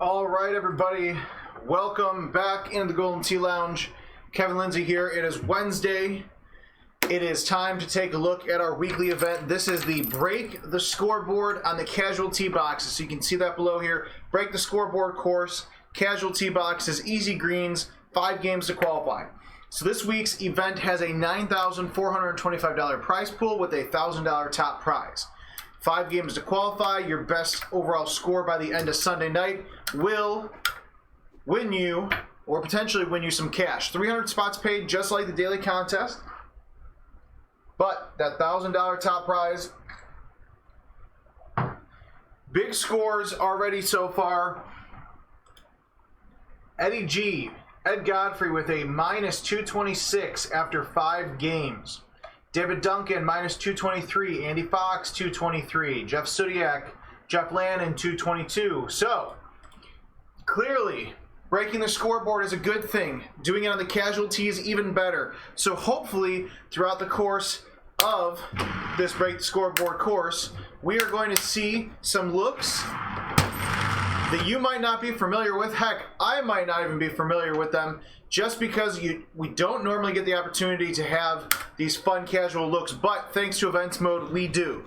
All right, everybody. Welcome back into the Golden Tee Lounge. Kevin Lindsay here. It is Wednesday. It is time to take a look at our weekly event. This is the Break the Scoreboard on the casual tee boxes. So you can see that below here. Break the Scoreboard course, casual tee boxes, easy greens, 5 games to qualify. So this week's event has a $9,425 prize pool with a $1,000 top prize. 5 games to qualify. Your best overall score by the end of Sunday night will win you, or potentially win you, some cash. 300 spots paid, just like the daily contest. But that $1,000 top prize, big scores already so far. Eddie G, Ed Godfrey with a minus 226 after 5 games. David Duncan, minus 223. Andy Fox, 223. Jeff Sudiak, Jeff Lannon, 222. So, clearly, breaking the scoreboard is a good thing. Doing it on the casual tees, even better. So hopefully, throughout the course of this Break the Scoreboard course, we are going to see some looks that you might not be familiar with. Heck, I might not even be familiar with them, just because we don't normally get the opportunity to have these fun casual looks, but thanks to events mode, we do.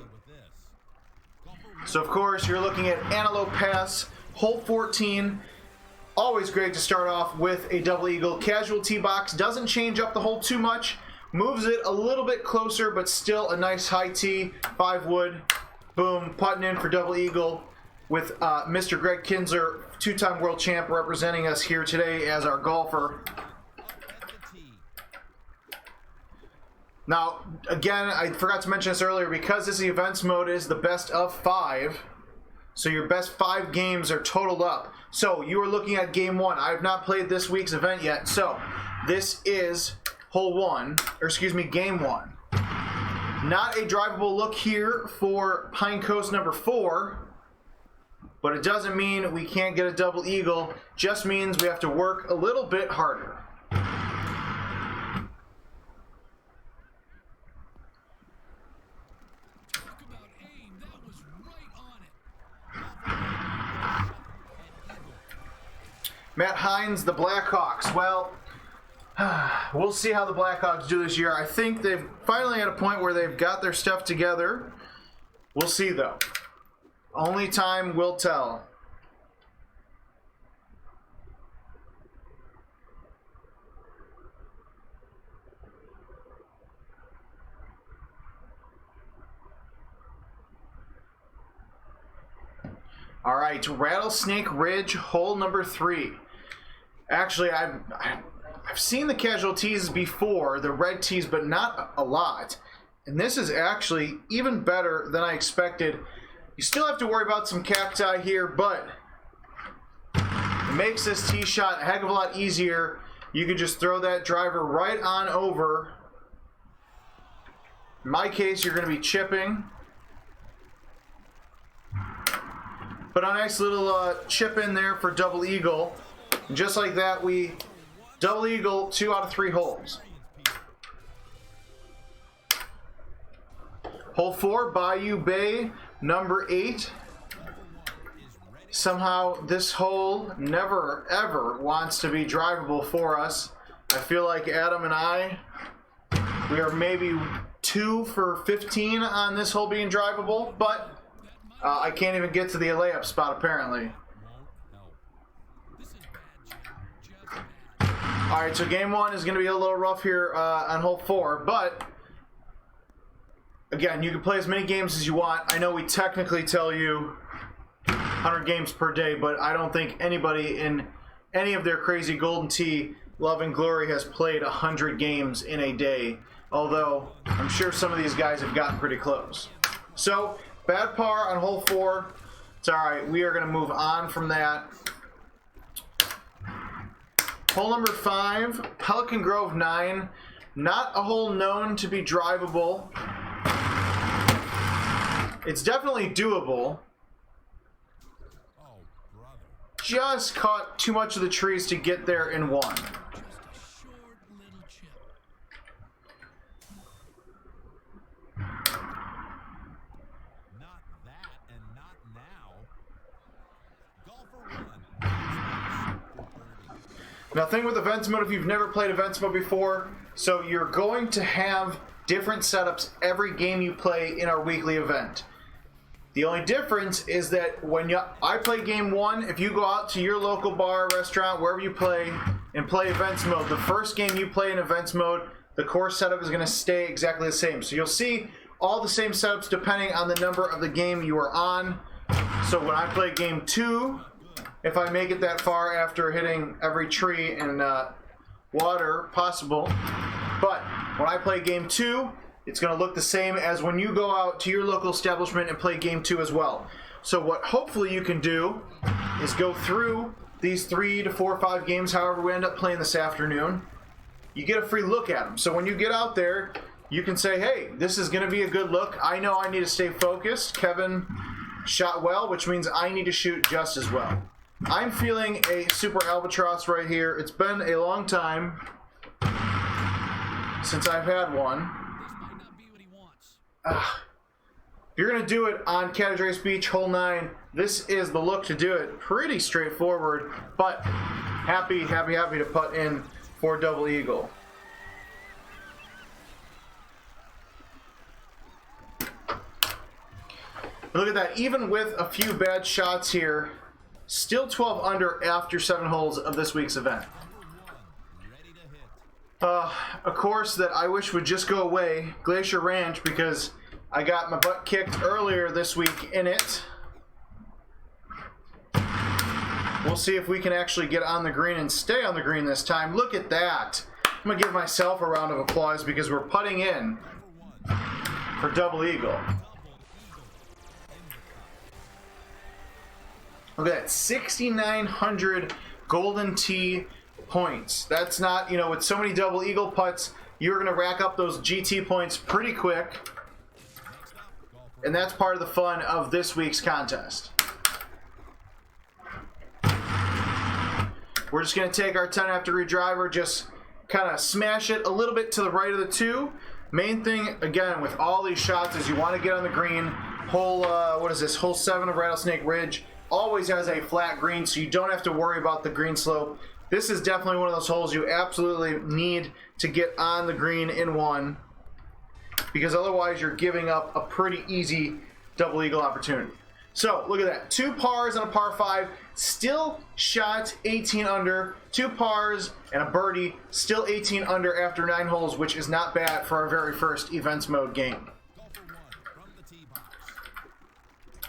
So of course, you're looking at Antelope Pass, hole 14. Always great to start off with a double eagle. Casual tee box doesn't change up the hole too much, moves it a little bit closer, but still a nice high tee, 5 wood. Boom, putting in for double eagle with Mr. Greg Kinsler, 2-time world champ, representing us here today as our golfer. Now, again, I forgot to mention this earlier, because this events mode is the best of 5, so your best 5 games are totaled up. So you are looking at game 1. I have not played this week's event yet, so this is game 1. Not a drivable look here for Pine Coast number 4. But it doesn't mean we can't get a double eagle, just means we have to work a little bit harder. Matt Hines, the Blackhawks. Well, we'll see how the Blackhawks do this year. I think they've finally at a point where they've got their stuff together. We'll see, though. Only time will tell. All right, Rattlesnake Ridge, hole number 3. Actually, I've seen the casual tees before, the red tees, but not a lot. And this is actually even better than I expected. You still have to worry about some cacti here, but it makes this tee shot a heck of a lot easier. You can just throw that driver right on over. In my case, you're going to be chipping. But a nice little chip in there for double eagle. And just like that, we double eagle 2 out of 3 holes. Hole 4, Bayou Bay, number 8. Somehow this hole never ever wants to be drivable for us. I feel like Adam and I, we are maybe 2 for 15 on this hole being drivable, but I can't even get to the layup spot apparently. Alright, so game 1 is going to be a little rough here on hole 4, but again, you can play as many games as you want. I know we technically tell you 100 games per day, but I don't think anybody in any of their crazy Golden Tee love and glory has played 100 games in a day, although I'm sure some of these guys have gotten pretty close. So, bad par on hole 4. It's alright, we are going to move on from that. Hole number 5, Pelican Grove 9. Not a hole known to be drivable. It's definitely doable. Just caught too much of the trees to get there in 1. Now, thing with events mode, if you've never played events mode before, so you're going to have different setups every game you play in our weekly event. The only difference is that when I play game 1, if you go out to your local bar, restaurant, wherever you play, and play events mode, the first game you play in events mode, the core setup is going to stay exactly the same. So you'll see all the same setups depending on the number of the game you are on. So when I play game 2, if I make it that far after hitting every tree and water possible, but when I play game 2, it's going to look the same as when you go out to your local establishment and play game 2 as well. So what hopefully you can do is go through these 3 to 4 or 5 games, however we end up playing this afternoon. You get a free look at them. So when you get out there, you can say, hey, this is going to be a good look. I know I need to stay focused. Kevin shot well, which means I need to shoot just as well. I'm feeling a Super Albatross right here. It's been a long time since I've had one. If you're going to do it on Catadres Beach, hole 9, this is the look to do it. Pretty straightforward, but happy to putt in for double eagle. Look at that. Even with a few bad shots here, still 12 under after 7 holes of this week's event. A course that I wish would just go away, Glacier Ranch, because I got my butt kicked earlier this week in it. We'll see if we can actually get on the green and stay on the green this time. Look at that. I'm going to give myself a round of applause because we're putting in for double eagle. Look at that, 6,900 golden tee points. That's not, you know, with so many double eagle putts, you're going to rack up those GT points pretty quick. And that's part of the fun of this week's contest. We're just going to take our 10.5 degree driver, just kind of smash it a little bit to the right of the 2. Main thing, again, with all these shots is you want to get on the green. Hole, what is this? Hole 7 of Rattlesnake Ridge always has a flat green, so you don't have to worry about the green slope. This is definitely one of those holes you absolutely need to get on the green in one, because otherwise you're giving up a pretty easy double eagle opportunity. So look at that, 2 pars and a par 5, still shot 18 under, 2 pars and a birdie, still 18 under after 9 holes, which is not bad for our very first events mode game.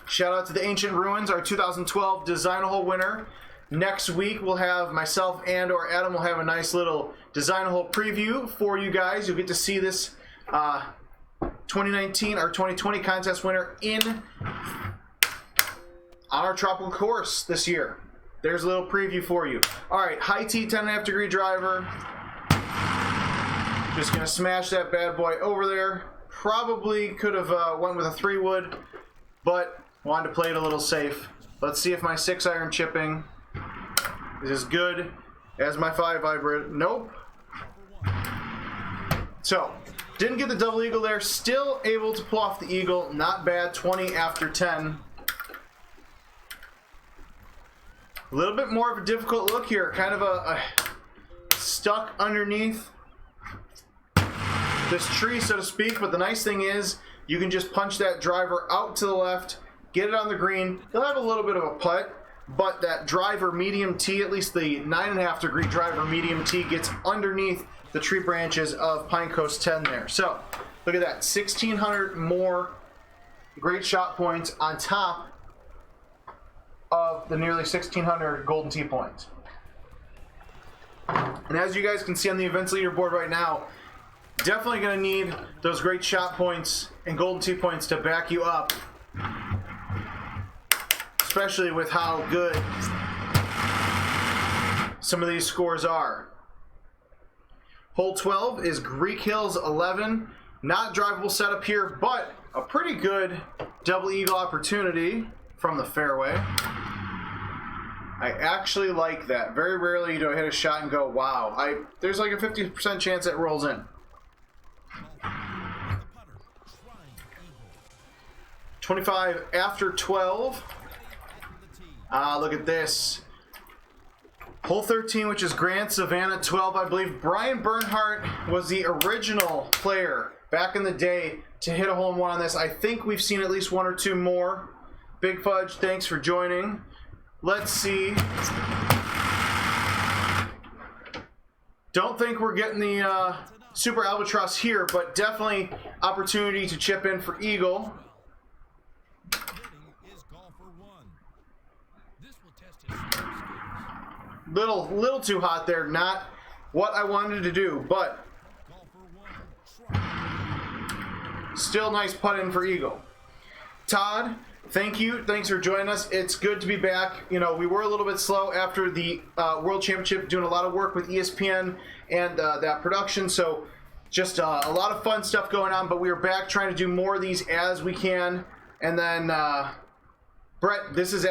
Shout out to the Ancient Ruins, our 2012 design hole winner. Next week we'll have myself and or Adam will have a nice little design hole preview for you guys. You'll get to see this 2019 or 2020 contest winner on our tropical course this year. There's a little preview for you. All right, high tee, 10.5 degree driver. Just gonna smash that bad boy over there. Probably could have went with a 3-wood, but wanted to play it a little safe. Let's see if my 6-iron chipping is as good as my 5 hybrid. Nope. So, didn't get the double eagle there. Still able to pull off the eagle. Not bad, 20 after 10. A little bit more of a difficult look here. Kind of a stuck underneath this tree, so to speak. But the nice thing is you can just punch that driver out to the left, get it on the green. You'll have a little bit of a putt, but that driver medium tee, at least the 9.5 degree driver medium tee, gets underneath the tree branches of Pine Coast 10 there. So look at that, 1,600 more great shot points on top of the nearly 1,600 golden tee points. And as you guys can see on the events leaderboard right now, definitely going to need those great shot points and golden tee points to back you up, especially with how good some of these scores are. Hole 12 is Greek Hills 11. Not drivable setup here, but a pretty good double eagle opportunity from the fairway. I actually like that. Very rarely do I hit a shot and go, wow. There's like a 50% chance it rolls in. 25 after 12. Look at this. Hole 13, which is Grant Savannah 12, I believe. Brian Bernhardt was the original player back in the day to hit a hole-in-one on this. I think we've seen at least one or two more. Big Fudge, thanks for joining. Let's see. Don't think we're getting the Super Albatross here, but definitely opportunity to chip in for Eagle. Little too hot there. Not what I wanted to do, but still nice putt in for Eagle. Todd, thank you. Thanks for joining us. It's good to be back. You know, we were a little bit slow after the World Championship, doing a lot of work with ESPN and that production. So just a lot of fun stuff going on, but we are back trying to do more of these as we can. And then Brett, this is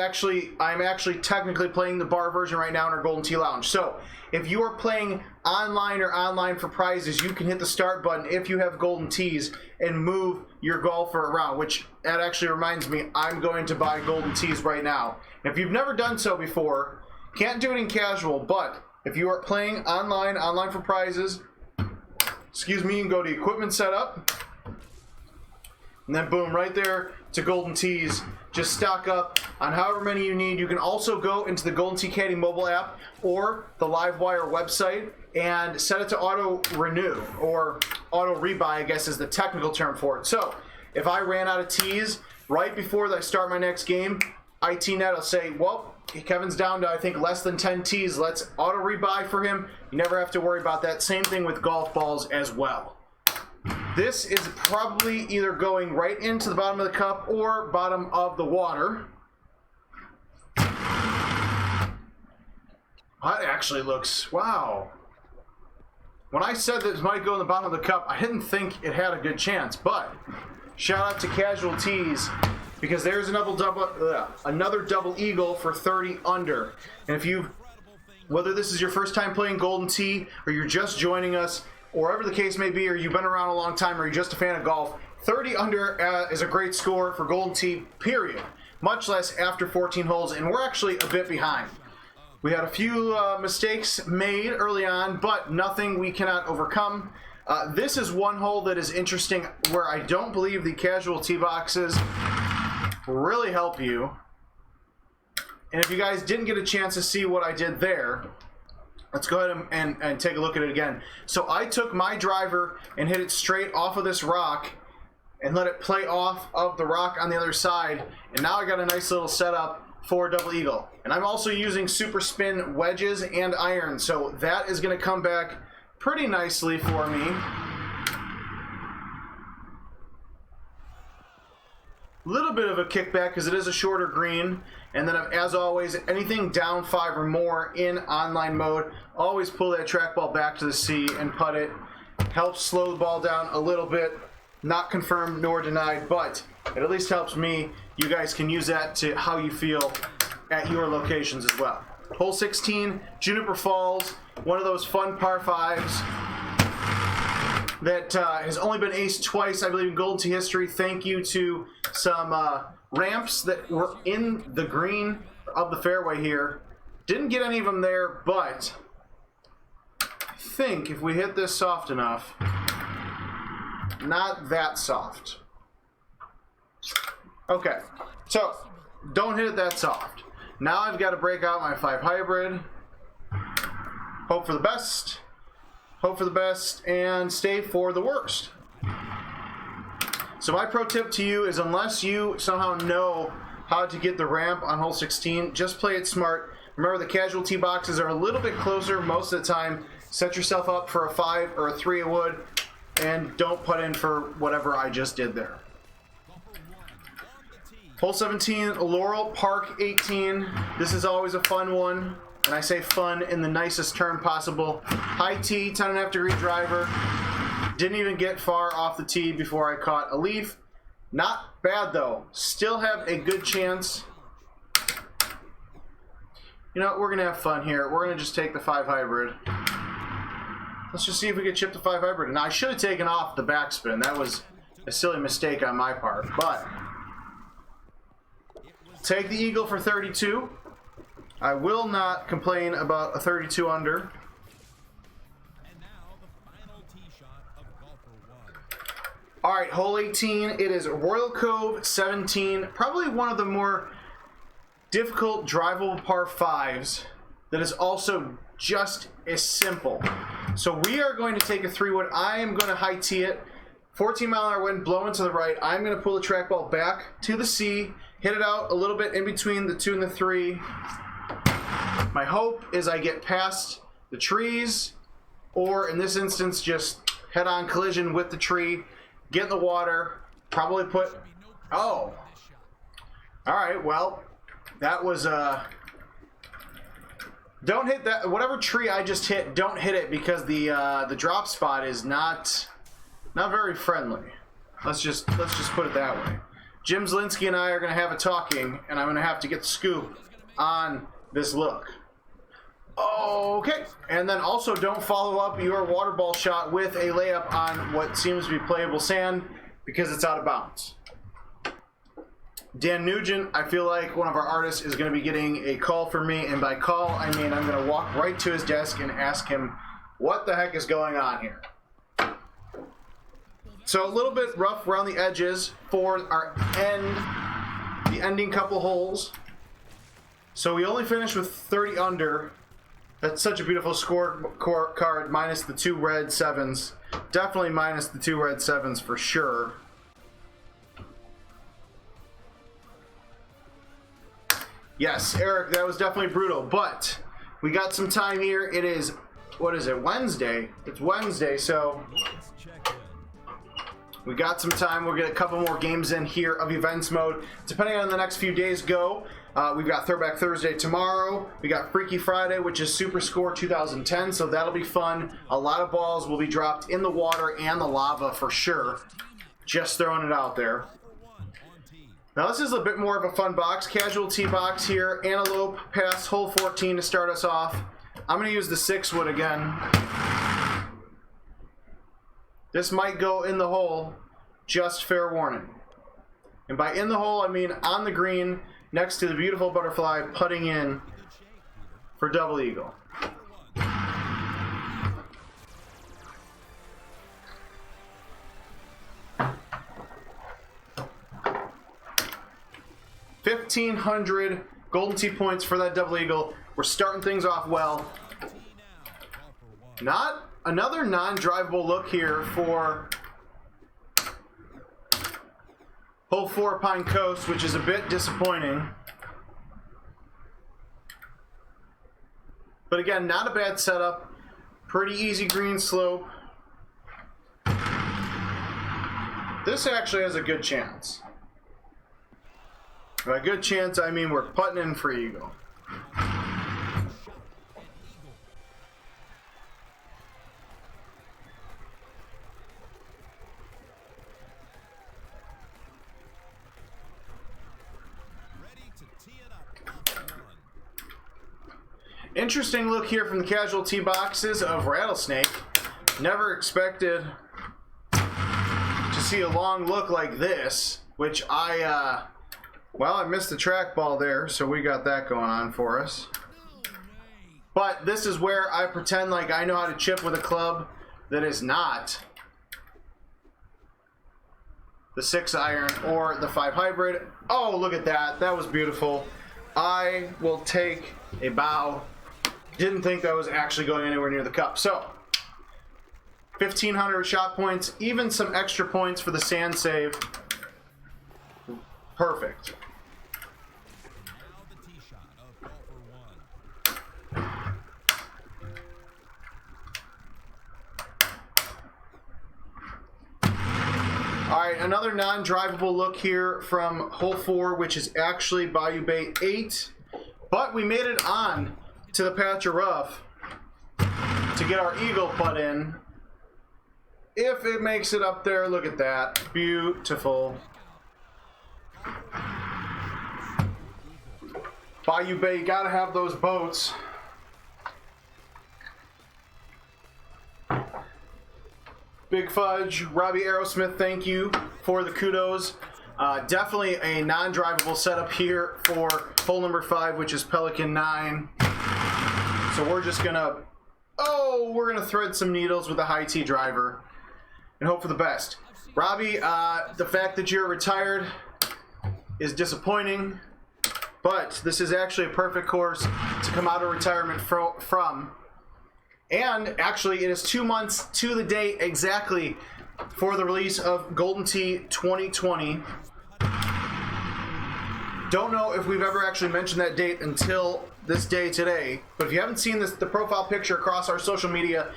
I'm actually technically playing the bar version right now in our Golden Tee Lounge. So if you are playing online or online for prizes, you can hit the start button if you have Golden Tees and move your golfer around, which that actually reminds me, I'm going to buy Golden Tees right now. If you've never done so before, can't do it in casual, but if you are playing online for prizes, excuse me, you can go to equipment setup, and then boom, right there to Golden Tees. Just stock up on however many you need. You can also go into the Golden Tee Caddy mobile app or the Livewire website and set it to auto renew, or auto rebuy, I guess is the technical term for it. So if I ran out of tees right before I start my next game, ITNet will say, well, Kevin's down to, I think, less than 10 tees. Let's auto rebuy for him. You never have to worry about that. Same thing with golf balls as well. This is probably either going right into the bottom of the cup or bottom of the water. That actually looks, wow. When I said that it might go in the bottom of the cup, I didn't think it had a good chance, but shout out to Casual Tees, because there's another double eagle for 30 under. And if you, whether this is your first time playing Golden Tee or you're just joining us, or whatever the case may be, or you've been around a long time, or you're just a fan of golf, 30 under is a great score for Golden Tee, period. Much less after 14 holes, and we're actually a bit behind. We had a few mistakes made early on, but nothing we cannot overcome. This is one hole that is interesting, where I don't believe the casual tee boxes really help you. And if you guys didn't get a chance to see what I did there, let's go ahead and take a look at it again. So I took my driver and hit it straight off of this rock and let it play off of the rock on the other side. And now I got a nice little setup for double eagle. And I'm also using super spin wedges and irons. So that is going to come back pretty nicely for me. Little bit of a kickback because it is a shorter green. And then, as always, anything down 5 or more in online mode, always pull that trackball back to the sea and putt it. Helps slow the ball down a little bit. Not confirmed nor denied, but it at least helps me. You guys can use that to how you feel at your locations as well. Hole 16, Juniper Falls, one of those fun par 5s that has only been aced twice, I believe, in Golden Tee history. Thank you to some ramps that were in the green of the fairway here. Didn't get any of them there, but I think if we hit this soft enough, not that soft. Okay, so don't hit it that soft. Now I've got to break out my 5 hybrid. Hope for the best. Hope for the best and stay for the worst. So my pro tip to you is, unless you somehow know how to get the ramp on hole 16, just play it smart. Remember, the casual tee boxes are a little bit closer most of the time. Set yourself up for a 5 or a 3 of wood, and don't put in for whatever I just did there. Hole 17, Laurel Park 18. This is always a fun one, and I say fun in the nicest term possible. High tee, 10.5 degree driver. Didn't even get far off the tee before I caught a leaf. Not bad though. Still have a good chance. You know what? We're going to have fun here. We're going to just take the 5 hybrid. Let's just see if we can chip the 5 hybrid. Now, I should have taken off the backspin. That was a silly mistake on my part. But take the eagle for 32. I will not complain about a 32 under. And now the final tee shot of golfer 1. All right, hole 18. It is Royal Cove 17. Probably one of the more difficult drivable par 5s that is also just as simple. So we are going to take a 3-wood. I am going to high tee it. 14-mile-an-hour wind blowing to the right. I'm going to pull the trackball back to the sea, hit it out a little bit in between the 2 and the 3. My hope is I get past the trees, or in this instance, just head-on collision with the tree, get in the water, probably put... Oh. All right, well, that was... Don't hit that. Whatever tree I just hit, don't hit it, because the drop spot is not very friendly. Let's just put it that way. Jim Zielinski and I are going to have a talking, and I'm going to have to get the scoop on this look. Okay, and then also don't follow up your water ball shot with a layup on what seems to be playable sand, because it's out of bounds. Dan Nugent, I feel like one of our artists is going to be getting a call from me, and by call, I mean I'm going to walk right to his desk and ask him what the heck is going on here. So a little bit rough around the edges for the ending couple holes. So we only finished with 30 under. That's such a beautiful score card, minus the 2 red 7s. Definitely minus the 2 red 7s for sure. Yes, Eric, that was definitely brutal, but we got some time here. It is, what is it, Wednesday? It's Wednesday, so we got some time. We'll get a couple more games in here of events mode. Depending on the next few days go, we've got Throwback Thursday tomorrow. We got Freaky Friday, which is Super Score 2010, so that'll be fun. A lot of balls will be dropped in the water and the lava for sure. Just throwing it out there. Now this is a bit more of a fun box, casual tee box here. Antelope past hole 14 to start us off. I'm going to use the 6-wood again. This might go in the hole, just fair warning. And by in the hole, I mean on the green, next to the beautiful butterfly, putting in for double eagle. $1,500 golden tee points for that double eagle. We're starting things off well. Not another non-drivable look here for hole 4 Pine Coast, which is a bit disappointing. But again, not a bad setup. Pretty easy green slope. This actually has a good chance. By good chance, I mean we're putting in for eagle. Interesting look here from the casual tee boxes of Rattlesnake. Never expected to see a long look like this, which well, I missed the trackball there, so we got that going on for us. But this is where I pretend like I know how to chip with a club that is not the 6-iron or the 5 hybrid. Oh, look at that. That was beautiful. I will take a bow. Didn't think that was actually going anywhere near the cup. So, 1,500 shot points, even some extra points for the sand save. Perfect. Alright, another non-drivable look here from hole 4, which is actually Bayou Bay 8. But we made it on to the patch of rough to get our eagle putt in. If it makes it up there, look at that. Beautiful. Bayou Bay, you gotta have those boats. Big Fudge, Robbie Aerosmith, thank you for the kudos. Definitely a non-drivable setup here for hole number 5, which is Pelican 9. So we're just gonna, we're gonna thread some needles with a high T driver and hope for the best. Robbie, the fact that you're retired is disappointing, but this is actually a perfect course to come out of retirement from. And actually, it is 2 months to the date exactly for the release of Golden Tee 2020. Don't know if we've ever actually mentioned that date until this day today, but if you haven't seen the profile picture across our social media,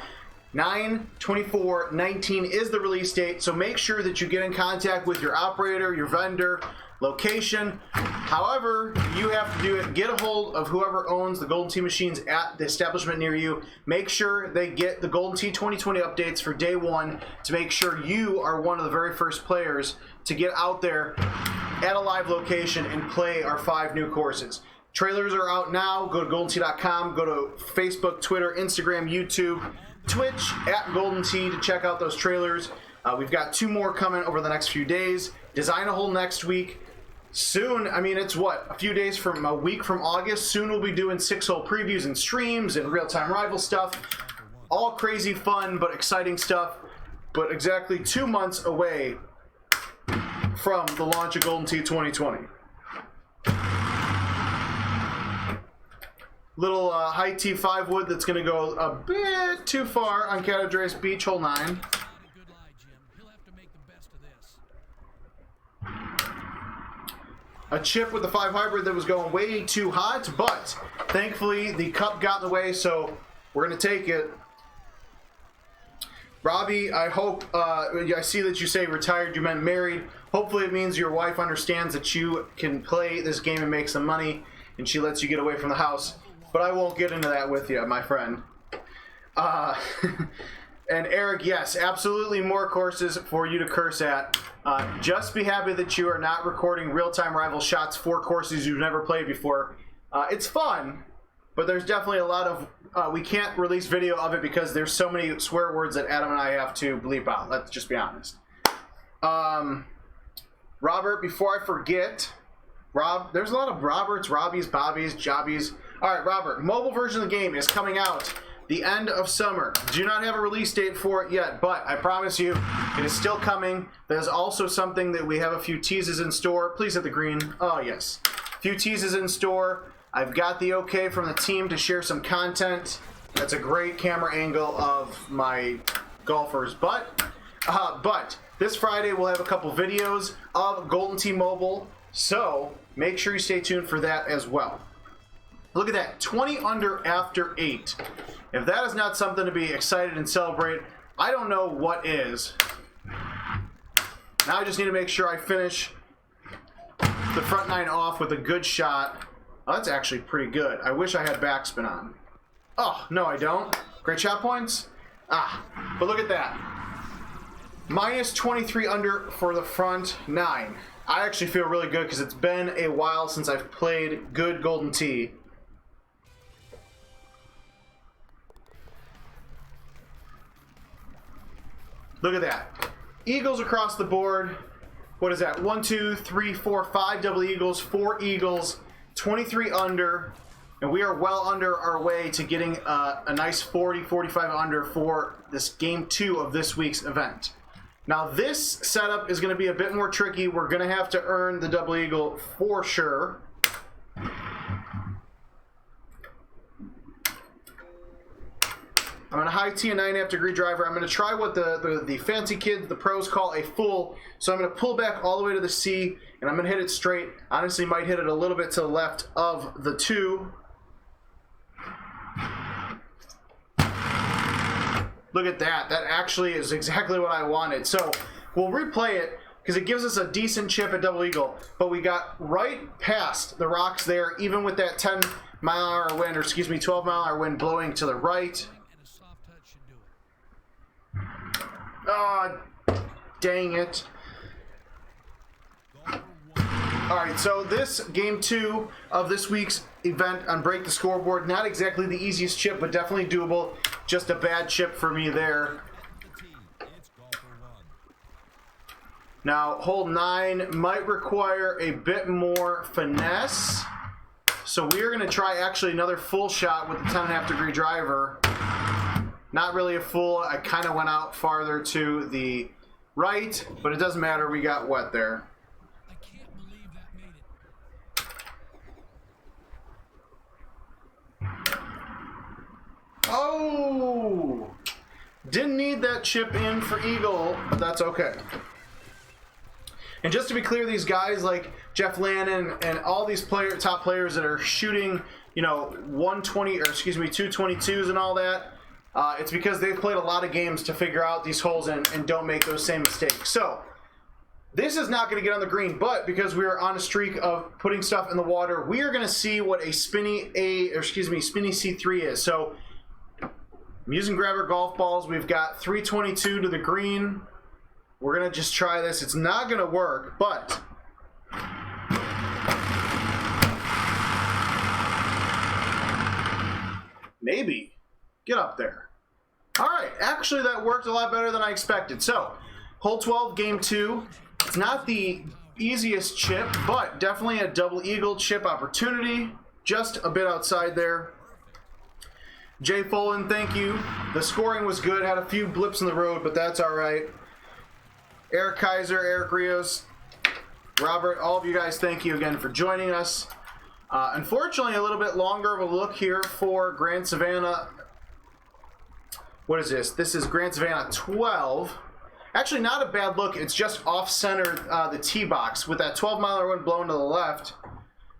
9/24/19 is the release date, so make sure that you get in contact with your operator, your vendor, location. However you have to do it, get a hold of whoever owns the Golden Tee machines at the establishment near you. Make sure they get the Golden Tee 2020 updates for day 1 to make sure you are one of the very first players to get out there at a live location and play our 5 new courses. Trailers are out now. Go to goldentee.com, go to Facebook, Twitter, Instagram, YouTube, Twitch at Golden Tee to check out those trailers. We've got 2 more coming over the next few days. Design a hole next week. Soon, I mean, it's what, a week from August. Soon we'll be doing 6-hole previews and streams and real-time rival stuff. All crazy fun but exciting stuff. But exactly 2 months away from the launch of Golden Tee 2020. Little high T5 wood that's going to go a bit too far on Catadres Beach, hole 9. A chip with the 5 hybrid that was going way too hot, but thankfully the cup got in the way, so we're going to take it. Robbie, I hope, I see that you say retired, you meant married. Hopefully it means your wife understands that you can play this game and make some money, and she lets you get away from the house. But I won't get into that with you, my friend. And Eric, yes, absolutely more courses for you to curse at. Just be happy that you are not recording real-time rival shots for courses you've never played before. It's fun, but there's definitely a lot of... we can't release video of it because there's so many swear words that Adam and I have to bleep out. Let's just be honest. Robert, before I forget... there's a lot of Roberts, Robbies, Bobbies, Jobbies. All right, Robert, mobile version of the game is coming out the end of summer. Do not have a release date for it yet, but I promise you it is still coming. There's also something that we have a few teases in store. Please hit the green. Oh, yes. A few teases in store. I've got the okay from the team to share some content. That's a great camera angle of my golfers. But this Friday we'll have a couple videos of Golden Tee Mobile, so make sure you stay tuned for that as well. Look at that, 20 under after 8. If that is not something to be excited and celebrate, I don't know what is. Now I just need to make sure I finish the front 9 off with a good shot. Oh, that's actually pretty good. I wish I had backspin on. Oh, no I don't. Great shot points? But look at that. Minus 23 under for the front 9. I actually feel really good because it's been a while since I've played good Golden Tee. Look at that. Eagles across the board. What is that? 1, 2, 3, 4, 5 double eagles, 4 eagles, 23 under. And we are well under our way to getting a nice 40, 45 under for this game 2 of this week's event. Now this setup is going to be a bit more tricky. We're going to have to earn the double eagle for sure. I'm going to high tee a 9.5 degree driver. I'm going to try what the fancy kids, the pros, call a full. So I'm going to pull back all the way to the C, and I'm going to hit it straight. Honestly, might hit it a little bit to the left of the 2. Look at that. That actually is exactly what I wanted. So we'll replay it because it gives us a decent chip at double eagle. But we got right past the rocks there, even with that 10-mile-an-hour wind, or excuse me, 12-mile-an-hour wind blowing to the right. Oh, dang it. Alright, so this game 2 of this week's event on Break the Scoreboard, not exactly the easiest chip, but definitely doable. Just a bad chip for me there. Now, hole 9 might require a bit more finesse. So we are going to try actually another full shot with the 10.5 degree driver. Not really a full. I kind of went out farther to the right, but it doesn't matter. We got wet there. I can't believe that made it. Oh! Didn't need that chip in for eagle, but that's okay. And just to be clear, these guys like Jeff Lannon and all these top players that are shooting, you know, 222s and all that, it's because they've played a lot of games to figure out these holes and don't make those same mistakes. So this is not going to get on the green, but because we are on a streak of putting stuff in the water, we are going to see what a spinny C3 is. So I'm using grabber golf balls. We've got 322 to the green. We're going to just try this. It's not going to work, but maybe. Get up there. All right. Actually, that worked a lot better than I expected. So, hole 12, game 2. It's not the easiest chip, but definitely a double eagle chip opportunity. Just a bit outside there. Jay Folan, thank you. The scoring was good. Had a few blips in the road, but that's all right. Eric Kaiser, Eric Rios, Robert, all of you guys, thank you again for joining us. Unfortunately, a little bit longer of a look here for Grand Savannah. What is this? This is Grand Savannah 12. Actually, not a bad look. It's just off-center the tee box with that 12-mile wind blowing to the left.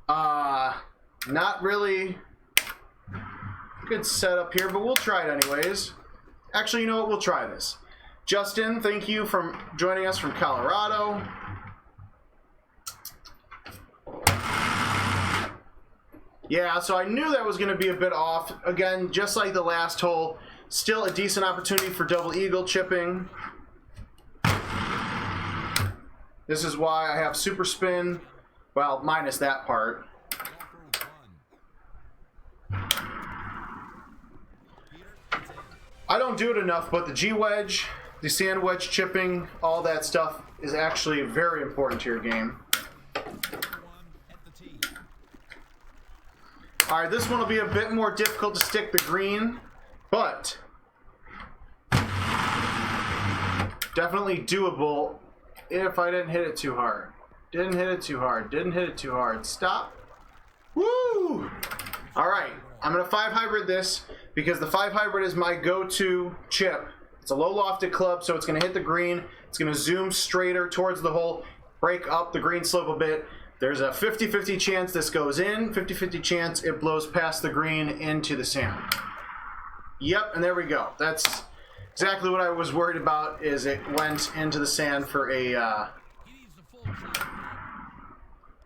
Not really good setup here, but we'll try it anyways. Actually, you know what? We'll try this. Justin, thank you for joining us from Colorado. Yeah, so I knew that was going to be a bit off. Again, just like the last hole, still a decent opportunity for double eagle chipping. This is why I have super spin. Well, minus that part. I don't do it enough, but the G-wedge, the sand wedge chipping, all that stuff is actually very important to your game. All right, this one will be a bit more difficult to stick the green, but definitely doable if I didn't hit it too hard. Didn't hit it too hard. Didn't hit it too hard. Stop. Woo! All right, I'm going to 5 hybrid this because the 5 hybrid is my go-to chip. It's a low lofted club, so it's going to hit the green. It's going to zoom straighter towards the hole, break up the green slope a bit. There's a 50-50 chance this goes in, 50-50 chance it blows past the green into the sand. Yep, and there we go. That's exactly what I was worried about, is it went into the sand for a out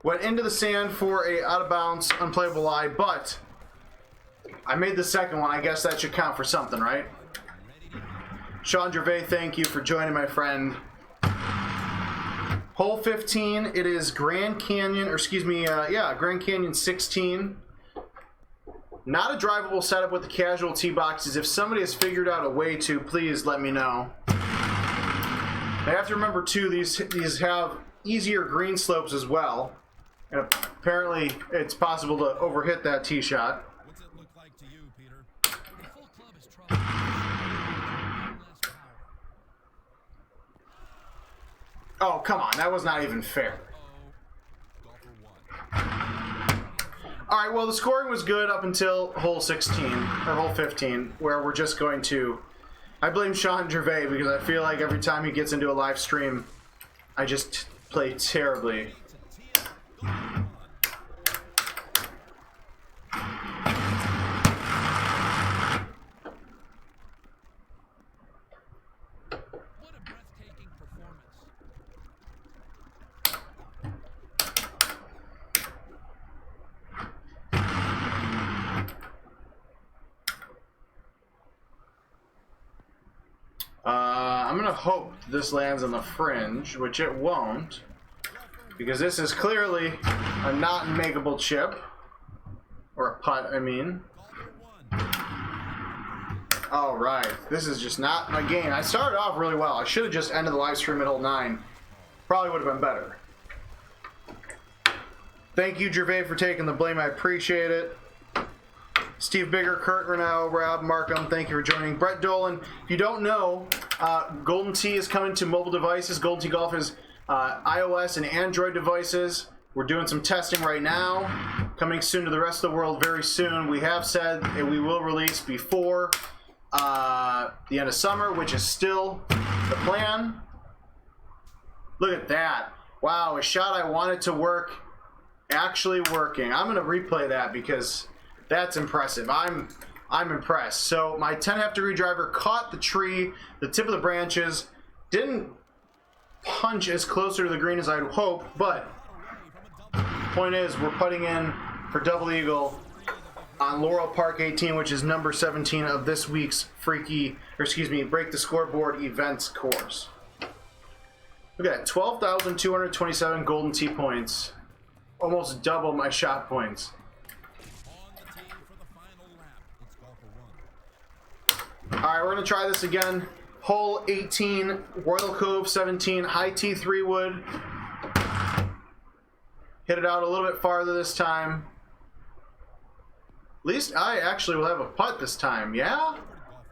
of bounds unplayable lie, but I made the second one. I guess that should count for something, right? Sean Gervais, thank you for joining, my friend. Hole 15, it is Grand Canyon, or excuse me, Grand Canyon 16. Not a drivable setup with the casual tee boxes. If somebody has figured out a way to, please let me know. I have to remember too, these have easier green slopes as well. And apparently it's possible to overhit that tee shot. What's it look like to you, Peter? The full club is trouble. Less power. Oh, come on. That was not even fair. Golfer one. All right, well, the scoring was good up until hole 16, or hole 15, where we're just going to... I blame Sean Gervais because I feel like every time he gets into a live stream, I just play terribly. What a breathtaking performance. I'm going to hope this lands on the fringe, which it won't, because this is clearly a not makeable chip, or a putt, I mean. All right, this is just not my game. I started off really well. I should have just ended the live stream at hole 9. Probably would have been better. Thank you, Gervais, for taking the blame. I appreciate it. Steve Bigger, Kurt Renaud, Rob Markham, thank you for joining. Brett Dolan, if you don't know, Golden Tee is coming to mobile devices. Golden Tee Golf is iOS and Android devices. We're doing some testing right now. Coming soon to the rest of the world very soon. We have said that we will release before the end of summer, which is still the plan. Look at that. Wow, a shot I wanted to work actually working. I'm going to replay that because that's impressive. I'm impressed. So my 10.5 degree driver caught the tree, the tip of the branches, didn't punch as closer to the green as I'd hope, but point is we're putting in for double eagle on Laurel Park 18, which is number 17 of this week's Break the Scoreboard events course. Look at that, 12,227 Golden Tee points. Almost double my shot points. Alright, we're going to try this again. Hole 18, Royal Cove 17, high T3 wood. Hit it out a little bit farther this time. At least I actually will have a putt this time. Yeah?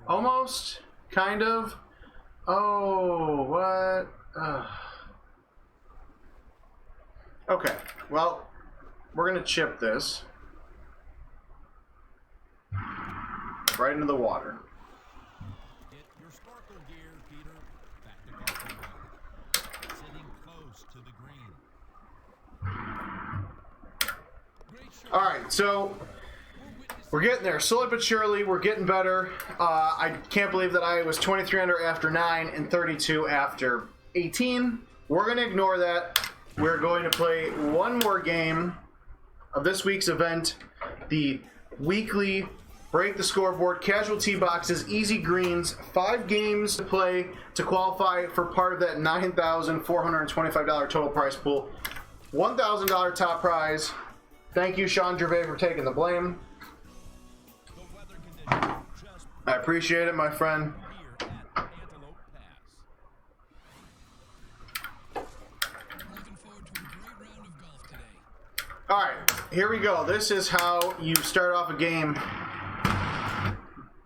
Almost. Kind of. Oh, what? Okay, well, we're going to chip this right into the water. Get your snorkel gear, Peter. Back to golf one. Sitting close to the green. Great shot. All right, so we're getting there. Slowly but surely, we're getting better. I can't believe that I was 23 under after 9 and 32 after 18. We're going to ignore that. We're going to play one more game of this week's event, the weekly Break the Scoreboard Casual Tee Boxes Easy Greens. 5 games to play to qualify for part of that $9,425 total prize pool. $1,000 top prize. Thank you, Sean Gervais, for taking the blame. I appreciate it, my friend. Alright, here we go. This is how you start off a game.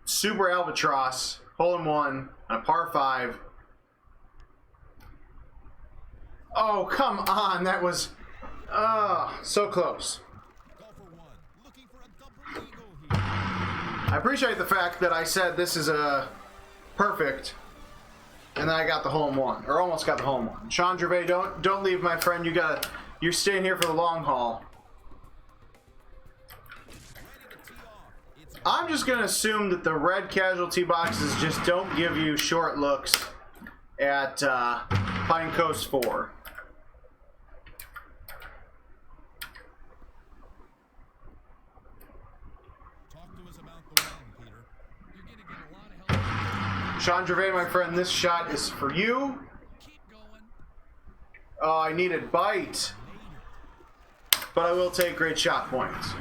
Super Albatross, hole in one, on a par 5. Oh, come on. That was so close. I appreciate the fact that I said this is a perfect, and then I got the hole in one, or almost got the hole in one. Sean Gervais, don't leave, my friend. You're staying here for the long haul. I'm just going to assume that the red casual tee boxes just don't give you short looks at Pine Coast 4. Talk to us about the win, Peter. You're going to get a lot of help. Sean Gervais, my friend, this shot is for you. Keep going. Oh, I needed bite. But I will take great shot points.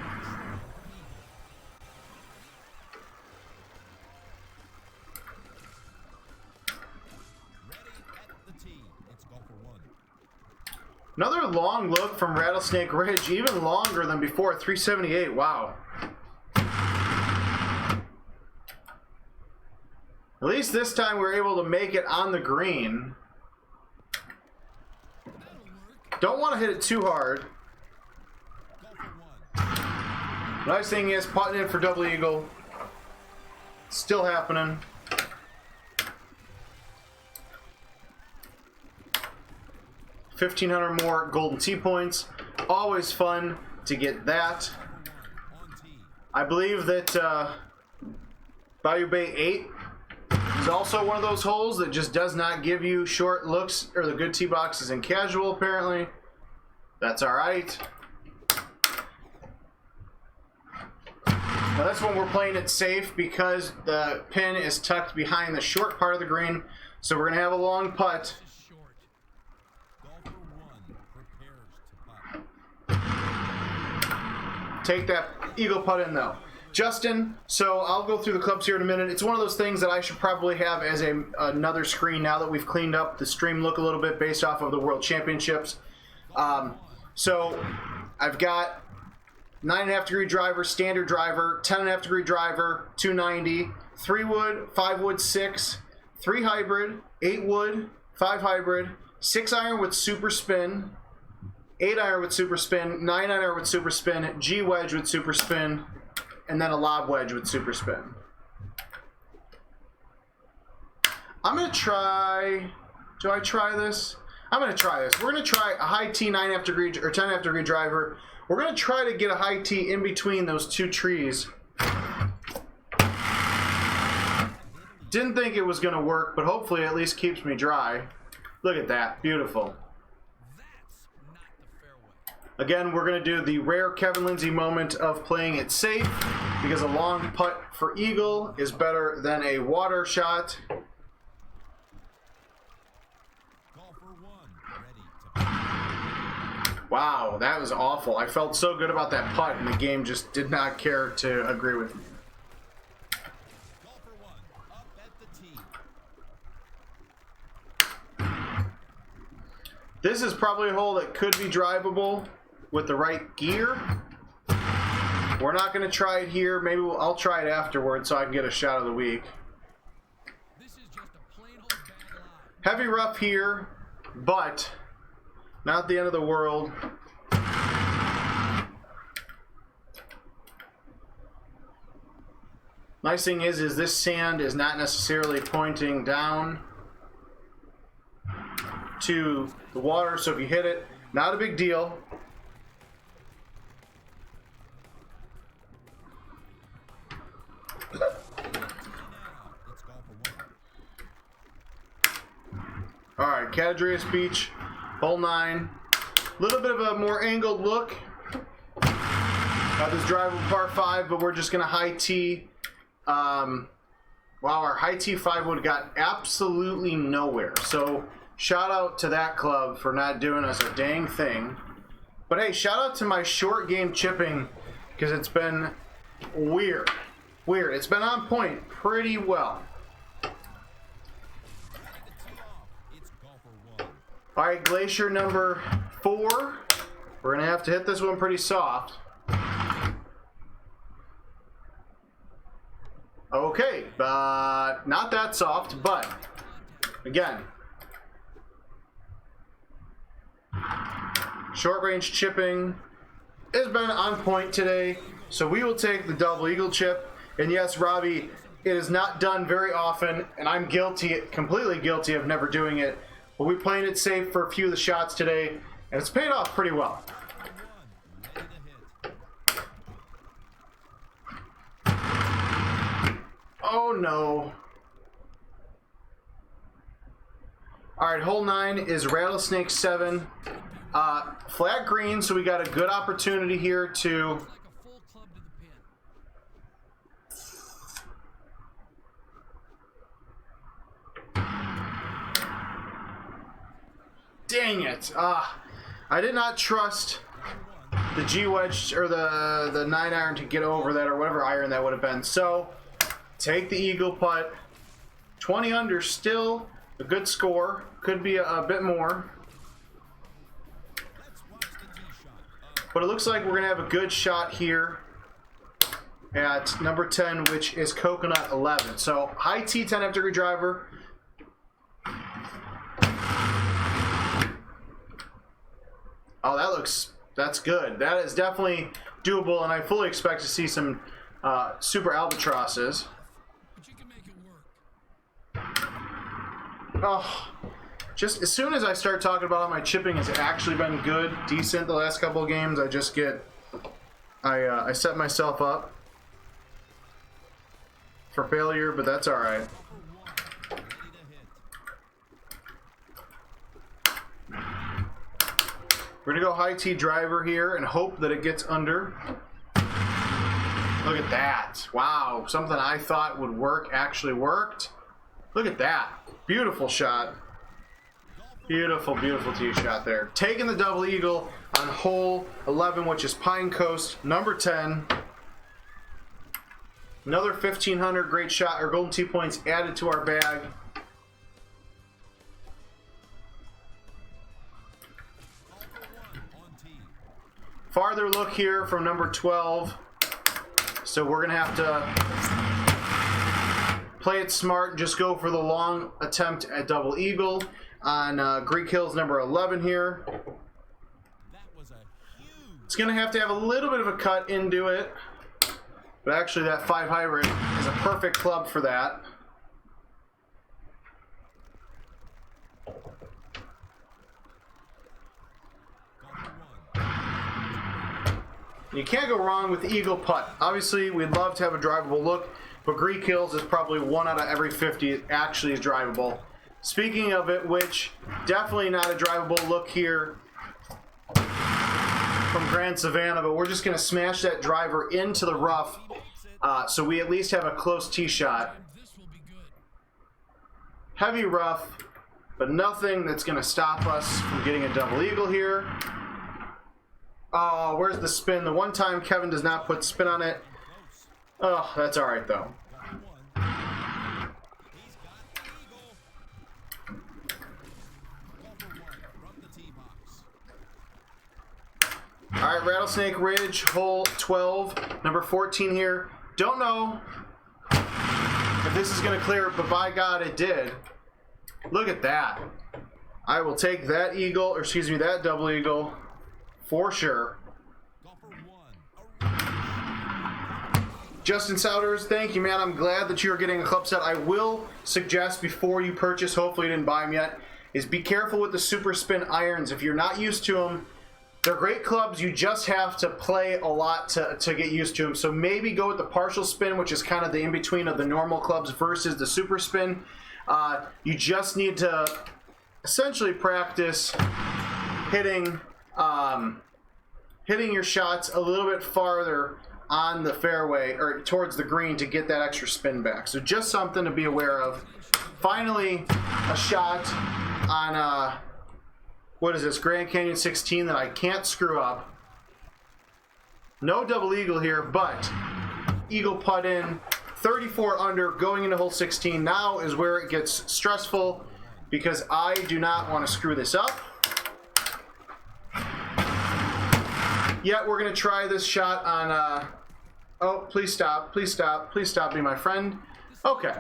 Another long look from Rattlesnake Ridge, even longer than before, 378. Wow. At least this time we were able to make it on the green. Don't want to hit it too hard. Nice thing is, putting in for double eagle. Still happening. $1,500 more Golden Tee points. Always fun to get that. I believe that Bayou Bay 8 is also one of those holes that just does not give you short looks, or the good tee boxes in casual, apparently. That's alright. Now this one we're playing it safe because the pin is tucked behind the short part of the green, so we're going to have a long putt. Take that eagle putt in though. Justin, so I'll go through the clubs here in a minute. It's one of those things that I should probably have as another screen now that we've cleaned up the stream look a little bit based off of the World Championships. So I've got 9.5 degree driver, standard driver, 10.5 degree driver, 290, 3 wood, 5 wood, 6, 3 hybrid, 8 wood, 5 hybrid, 6 iron with super spin, 8 iron with super spin, 9 iron with super spin, G wedge with super spin, and then a lob wedge with super spin. I'm going to try... Do I try this? I'm going to try this. We're going to try a high T 9.5 degree or 10.5 degree driver. We're going to try to get a high T in between those two trees. Didn't think it was going to work, but hopefully it at least keeps me dry. Look at that. Beautiful. Again, we're going to do the rare Kevin Lindsay moment of playing it safe because a long putt for eagle is better than a water shot. Wow, that was awful. I felt so good about that putt, and the game just did not care to agree with me. This is probably a hole that could be drivable with the right gear. We're not going to try it here. Maybe I'll try it afterwards so I can get a shot of the week. This is just a plain old bad lie. Heavy rough here, but not the end of the world. Nice thing is this sand is not necessarily pointing down to the water, so if you hit it, not a big deal. All right, Cadadrias Beach, hole 9. A little bit of a more angled look. Got this drivable par 5, but we're just gonna high tee. Wow, our high tee 5 wood got absolutely nowhere. So shout out to that club for not doing us a dang thing. But hey, shout out to my short game chipping because it's been weird. It's been on point pretty well. All right, glacier number 4. We're gonna have to hit this one pretty soft. Okay, but not that soft, but again, short range chipping has been on point today, so we will take the double eagle chip. And yes, Robbie, it is not done very often, and I'm guilty, completely guilty of never doing it. But we're playing it safe for a few of the shots today, and it's paid off pretty well. Oh no. Alright, hole 9 is Rattlesnake 7. Flat green, so we got a good opportunity here to... Dang it. I did not trust the G wedge or the 9 iron to get over that, or whatever iron that would have been. So, take the eagle putt. 20 under, still a good score. Could be a bit more. But it looks like we're going to have a good shot here at number 10, which is Coconut 11. So, high T 10 degree driver. Oh, that's good. That is definitely doable, and I fully expect to see some super albatrosses. But you can make it work. Oh, just as soon as I start talking about how my chipping has actually been good, decent the last couple of games, I just get, I set myself up for failure, but that's all right. We're going to go high T driver here and hope that it gets under. Look at that. Wow. Something I thought would work actually worked. Look at that. Beautiful shot. Beautiful, beautiful tee shot there. Taking the double eagle on hole 11, which is Pine Coast, number 10. Another 1,500 great shot or golden tee points added to our bag. Farther look here from number 12. So we're going to have to play it smart and just go for the long attempt at double eagle on Greek Hills number 11 here. It's going to have a little bit of a cut into it. But actually that 5 hybrid is a perfect club for that. You can't go wrong with the eagle putt. Obviously, we'd love to have a drivable look, but Greek Hills is probably 1 out of every 50 actually is drivable. Speaking of it, which definitely not a drivable look here from Grand Savannah, but we're just going to smash that driver into the rough so we at least have a close tee shot. Heavy rough, but nothing that's going to stop us from getting a double eagle here. Oh, where's the spin? The one time Kevin does not put spin on it. Oh, that's all right, though. All right, Rattlesnake Ridge, hole 12, number 14 here. Don't know if this is going to clear, but by God, it did. Look at that. I will take that eagle, or excuse me, that double eagle. For sure. Justin Souders, thank you, man. I'm glad that you're getting a club set. I will suggest before you purchase, hopefully you didn't buy them yet, is be careful with the super spin irons. If you're not used to them, they're great clubs. You just have to play a lot to get used to them. So maybe go with the partial spin, which is kind of the in-between of the normal clubs versus the super spin. You just need to essentially practice hitting your shots a little bit farther on the fairway or towards the green to get that extra spin back. So just something to be aware of. Finally, a shot on what is this, Grand Canyon 16 that I can't screw up. No double eagle here, but eagle putt in, 34 under, going into hole 16. Now is where it gets stressful because I do not want to screw this up. Yeah, we're going to try this shot on, oh, please stop, please stop, please stop, be my friend. Okay.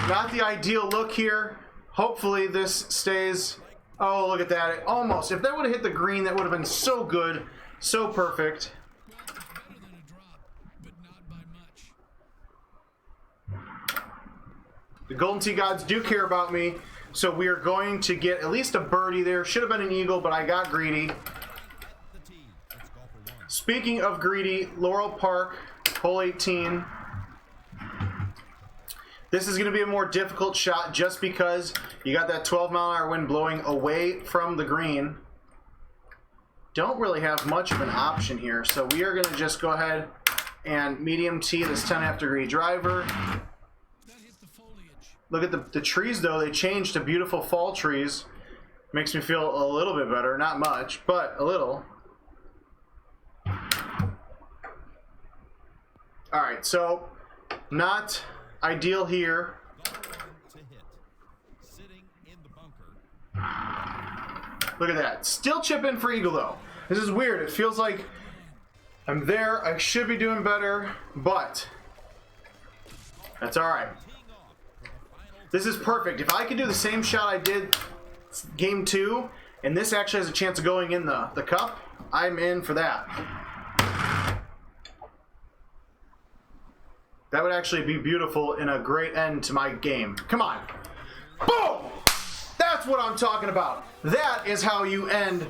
Not the ideal look here. Hopefully this stays, oh, look at that. It almost, if that would have hit the green, that would have been so good, so perfect. The Golden Tee gods do care about me. So we are going to get at least a birdie there. Should have been an eagle, but I got greedy. Speaking of greedy, Laurel Park, hole 18. This is going to be a more difficult shot just because you got that 12-mile-an-hour wind blowing away from the green. Don't really have much of an option here. So we are going to just go ahead and medium tee this 10.5 degree driver. Look at the trees, though. They changed to beautiful fall trees. Makes me feel a little bit better. Not much, but a little. All right, so not ideal here. Look at that. Still chip in for eagle, though. This is weird. It feels like I'm there. I should be doing better, but that's all right. This is perfect. If I could do the same shot I did game 2, and this actually has a chance of going in the cup, I'm in for that. That would actually be beautiful and a great end to my game. Come on. Boom! That's what I'm talking about. That is how you end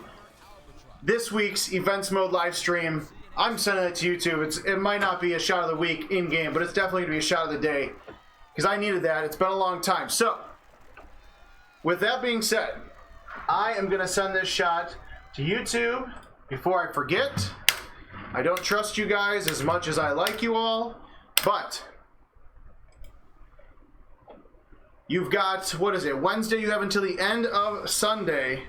this week's Events Mode live stream. I'm sending it to YouTube. It might not be a shot of the week in-game, but it's definitely going to be a shot of the day. Because I needed that. It's been a long time. So, with that being said, I am going to send this shot to YouTube before I forget. I don't trust you guys as much as I like you all, but you've got, what is it, Wednesday? You have until the end of Sunday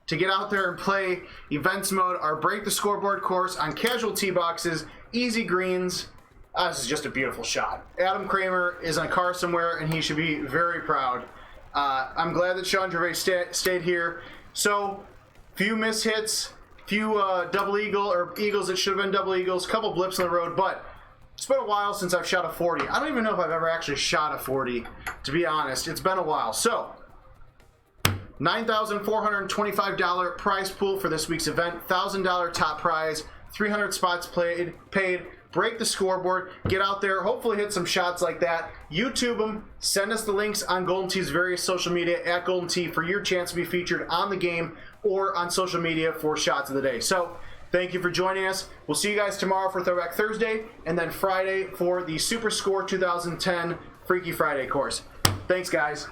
to get out there and play events mode, our Break the Scoreboard course on casual tee boxes, easy greens. This is just a beautiful shot. Adam Kramer is in a car somewhere, and he should be very proud. I'm glad that Sean Gervais stayed here. So, few miss hits, few double eagle or eagles that should have been double eagles, couple blips on the road, but it's been a while since I've shot a 40. I don't even know if I've ever actually shot a 40, to be honest. It's been a while. So, $9,425 prize pool for this week's event, $1,000 top prize, 300 spots paid. Break the scoreboard. Get out there. Hopefully hit some shots like that. YouTube them. Send us the links on Golden Tee's various social media at Golden Tee for your chance to be featured on the game or on social media for shots of the day. So, thank you for joining us. We'll see you guys tomorrow for Throwback Thursday and then Friday for the Super Score 2010 Freaky Friday course. Thanks, guys.